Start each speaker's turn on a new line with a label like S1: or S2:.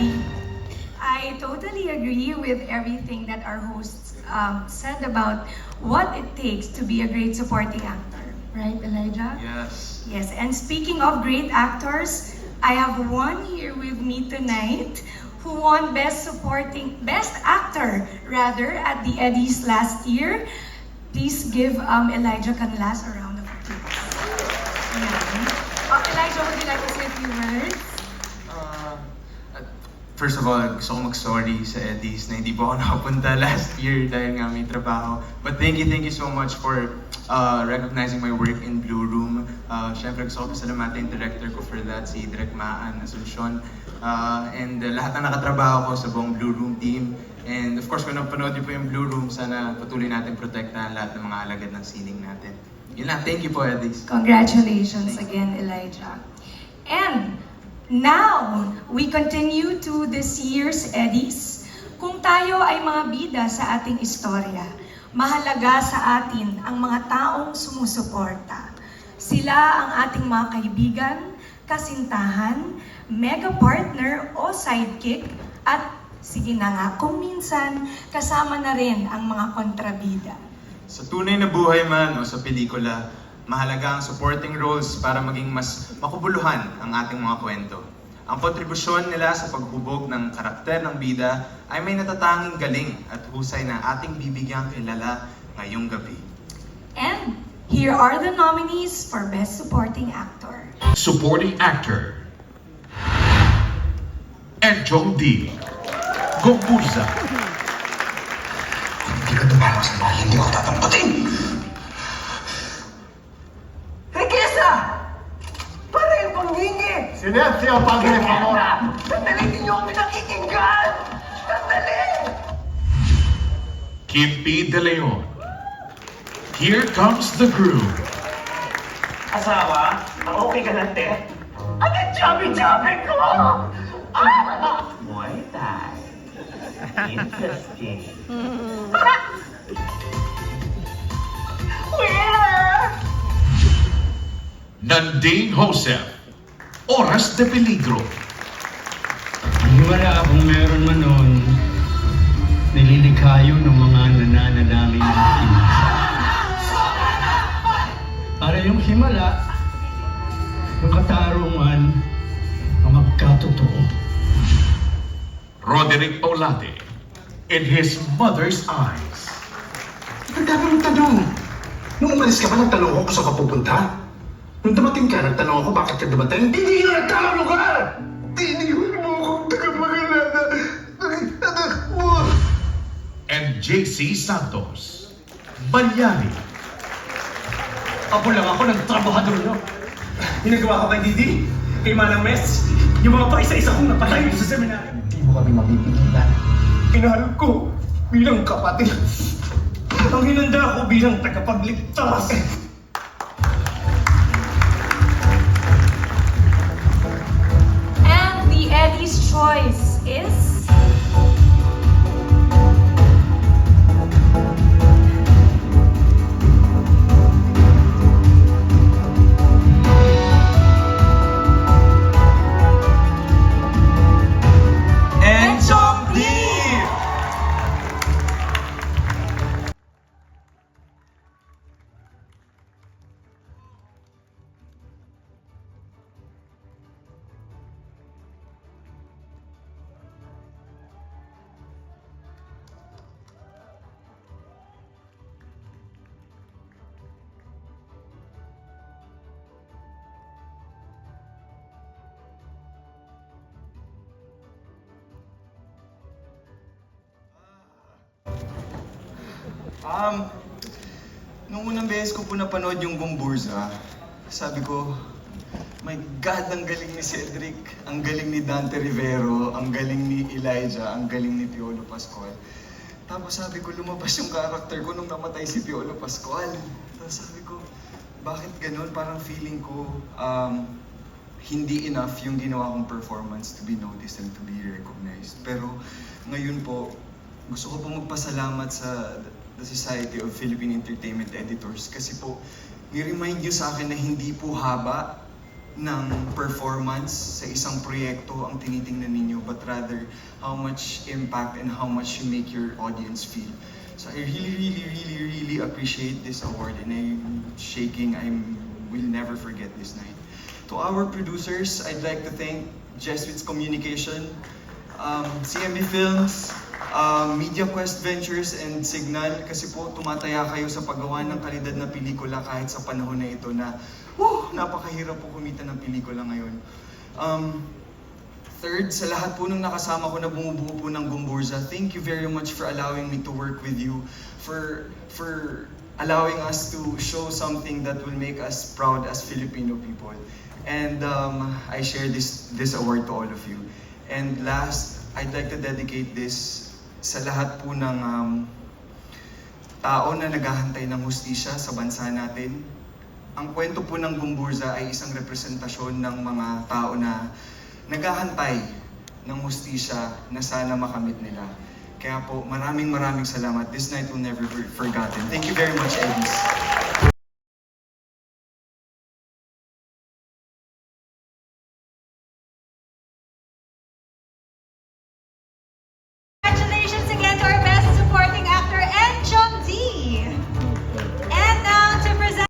S1: Eddie. I totally agree with everything that our hosts said about what it takes to be a great supporting actor. Right, Elijah?
S2: Yes.
S1: Yes, and speaking of great actors, I have one here with me tonight who won Best Actor rather at the Eddies last year. Please give Elijah Canlas a round of applause. Yeah. Elijah, would you like to say a few words?
S2: First of all, gusto ko mag-sorry sa Eddies na hindi po ako nakapunta last year dahil nga may trabaho. But thank you so much for recognizing my work in Blue Room. Siyempre gusto ko pasalamatan yung director ko for that, si Direk Maan Asuncion. And lahat na nakatrabaho ko sa buong Blue Room team. And of course, kung napanood niyo po yung Blue Room, sana patuloy natin protektahan lahat ng mga alagad ng sining natin. Yun lang, thank you po, Eddies.
S1: Congratulations again, Elijah. And now, we continue to this year's Eddies. Kung tayo ay mga bida sa ating istorya, mahalaga sa atin ang mga taong sumusuporta. Sila ang ating mga kaibigan, kasintahan, mega partner o sidekick, at sige na nga, kung minsan, kasama na rin ang mga kontrabida.
S2: Sa tunay na buhay man o sa pelikula, mahalaga ang supporting roles para maging mas makubuluhan ang ating mga kwento. Ang kontribusyon nila sa paghubog ng karakter ng bida ay may natatanging galing at husay na ating bibigyang kilala ngayong gabi.
S1: And here are the nominees for Best Supporting Actor.
S3: Supporting Actor Enchong D. Gomburza.
S4: Hindi ka dumama sa bahay, hindi ako tatampatin!
S5: Riqueza! Para yung panghingi!
S4: Silencio, Padre Pamora!
S5: Sandali, hindi niyo kami nakikinggan! Sandali!
S3: Kimpi De Leon. Here comes the groom.
S5: Asawa, okay ka lang, te? Ang chubby-chubby ko! Ah! Muay Thai. Interesting. Where?
S3: Nanding Joseph. Oras de Peligro.
S6: Wala kung meron man noon, nililikha yun ng mga nananalangin ng himala. Para yung himala, yung katarungan, ang magkatotoo.
S3: Roderick Paulate. In his mother's eyes.
S4: Nagdadang tanong. Nung umalis ka ba, nagtanong ako kung saan ka pupunta? Nung dumating ka, nagtanong ako bakit ka dumating? Hindi ka nagtamang lugar! Tiniwan mo akong tagapag-alala ng anak mo!
S3: And JC Santos. Balyari.
S7: Apo lang ako ng trabahador nyo. Ginagawa ko kay Didi, kay Manang Mes, yung mga paisa-isa kong napatay sa seminary.
S4: Hindi mo kami mapipigilan.
S7: Inahal ko bilang kapatid. Ang hinanda ko bilang tagapagligtas.
S1: And the Eddie's choice is...
S2: Enchong D! Nung unang beses ko po napanood yung Gomburza, sabi ko, my God, ang galing ni Cedric, ang galing ni Dante Rivero, ang galing ni Elijah, ang galing ni Piolo Pascual. Tapos sabi ko, lumabas yung character ko nung namatay si Piolo Pascual. Tapos sabi ko, bakit ganun? Parang feeling ko, hindi enough yung ginawa kong performance to be noticed and to be recognized. Pero ngayon po, gusto ko po magpasalamat sa the Society of Philippine Entertainment Editors kasi po, ni-remind nyo sa akin na hindi po haba ng performance sa isang proyekto ang tinitingnan ninyo, but rather how much impact and how much you make your audience feel. So I really appreciate this award, and I'm shaking. I will never forget this night. To our producers, I'd like to thank Jesuits Communication, CMB Films, Media Quest Ventures, and Signal, kasi po tumataya kayo sa paggawa ng kalidad na pelikula kahit sa panahon na ito na napakahirap po kumita ng pelikula ngayon. Third, sa lahat po ng nakasama ko na bumubuo po ng Gumburza, thank you very much for allowing me to work with you, for allowing us to show something that will make us proud as Filipino people. And I share this award to all of you. And last, I'd like to dedicate this sa lahat po ng tao na naghahantay ng hustisya sa bansa natin. Ang kwento po ng Gumburza ay isang representasyon ng mga tao na naghahantay ng hustisya na sana makamit nila. Kaya po, maraming salamat. This night will never be forgotten. Thank you very much, Eddies.